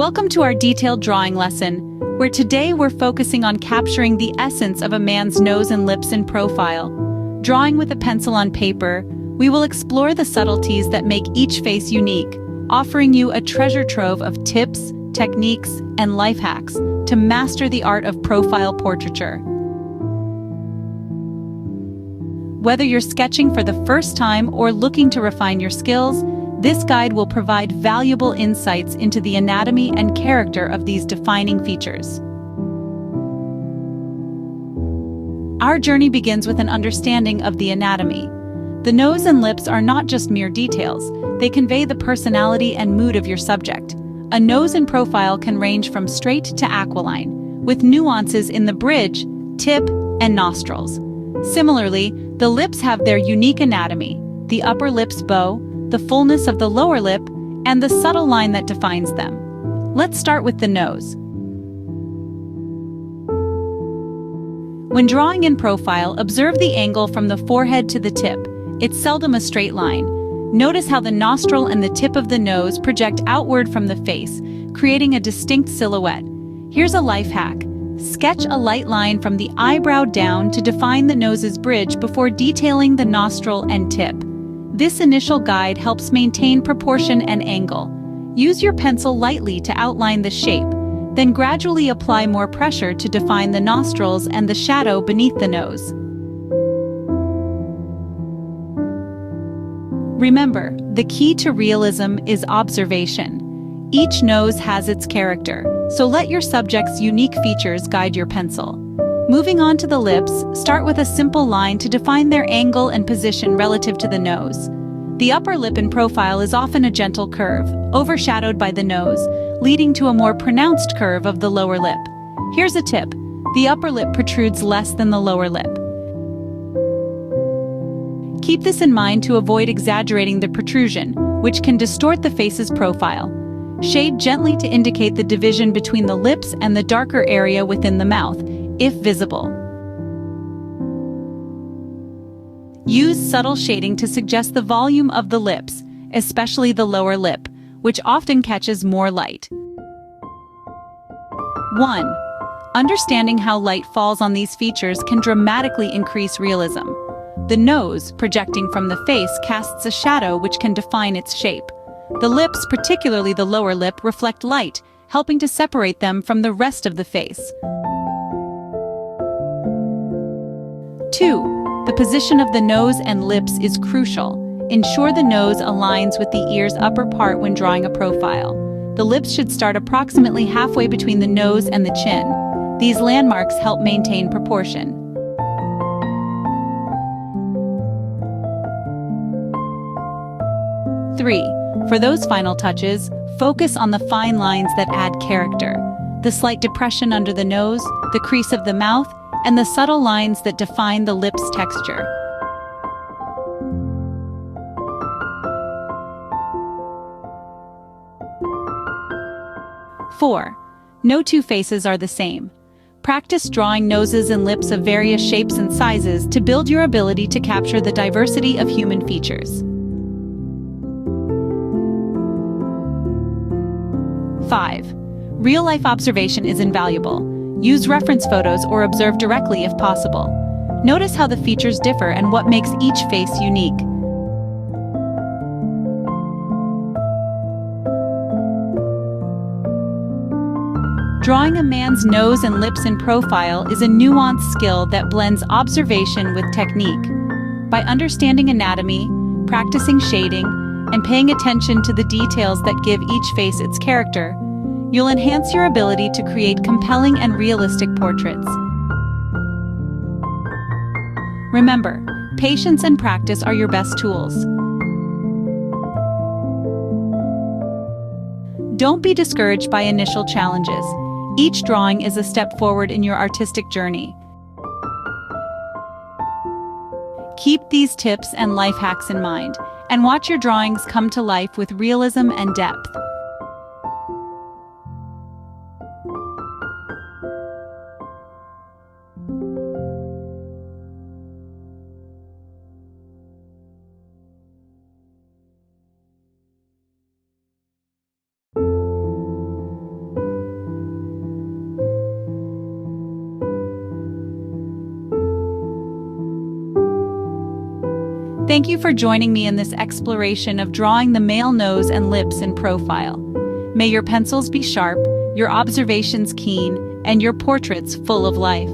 Welcome to our detailed drawing lesson, where today we're focusing on capturing the essence of a man's nose and lips in profile. Drawing with a pencil on paper, we will explore the subtleties that make each face unique, offering you a treasure trove of tips, techniques, and life hacks to master the art of profile portraiture. Whether you're sketching for the first time or looking to refine your skills, this guide will provide valuable insights into the anatomy and character of these defining features. Our journey begins with an understanding of the anatomy. The nose and lips are not just mere details, they convey the personality and mood of your subject. A nose in profile can range from straight to aquiline, with nuances in the bridge, tip, and nostrils. Similarly, the lips have their unique anatomy, the upper lip's bow, the fullness of the lower lip, and the subtle line that defines them. Let's start with the nose. When drawing in profile, observe the angle from the forehead to the tip. It's seldom a straight line. Notice how the nostril and the tip of the nose project outward from the face, creating a distinct silhouette. Here's a life hack. Sketch a light line from the eyebrow down to define the nose's bridge before detailing the nostril and tip. This initial guide helps maintain proportion and angle. Use your pencil lightly to outline the shape, then gradually apply more pressure to define the nostrils and the shadow beneath the nose. Remember, the key to realism is observation. Each nose has its character, so let your subject's unique features guide your pencil. Moving on to the lips, start with a simple line to define their angle and position relative to the nose. The upper lip in profile is often a gentle curve, overshadowed by the nose, leading to a more pronounced curve of the lower lip. Here's a tip. The upper lip protrudes less than the lower lip. Keep this in mind to avoid exaggerating the protrusion, which can distort the face's profile. Shade gently to indicate the division between the lips and the darker area within the mouth, if visible. Use subtle shading to suggest the volume of the lips, especially the lower lip, which often catches more light. 1. Understanding how light falls on these features can dramatically increase realism. The nose, projecting from the face, casts a shadow which can define its shape. The lips, particularly the lower lip, reflect light, helping to separate them from the rest of the face. 2. The position of the nose and lips is crucial. Ensure the nose aligns with the ear's upper part when drawing a profile. The lips should start approximately halfway between the nose and the chin. These landmarks help maintain proportion. 3. For those final touches, focus on the fine lines that add character. The slight depression under the nose, the crease of the mouth, and the subtle lines that define the lips' texture. 4. No two faces are the same. Practice drawing noses and lips of various shapes and sizes to build your ability to capture the diversity of human features. 5. Real-life observation is invaluable. Use reference photos or observe directly if possible. Notice how the features differ and what makes each face unique. Drawing a man's nose and lips in profile is a nuanced skill that blends observation with technique. By understanding anatomy, practicing shading, and paying attention to the details that give each face its character, you'll enhance your ability to create compelling and realistic portraits. Remember, patience and practice are your best tools. Don't be discouraged by initial challenges. Each drawing is a step forward in your artistic journey. Keep these tips and life hacks in mind, and watch your drawings come to life with realism and depth. Thank you for joining me in this exploration of drawing the male nose and lips in profile. May your pencils be sharp, your observations keen, and your portraits full of life.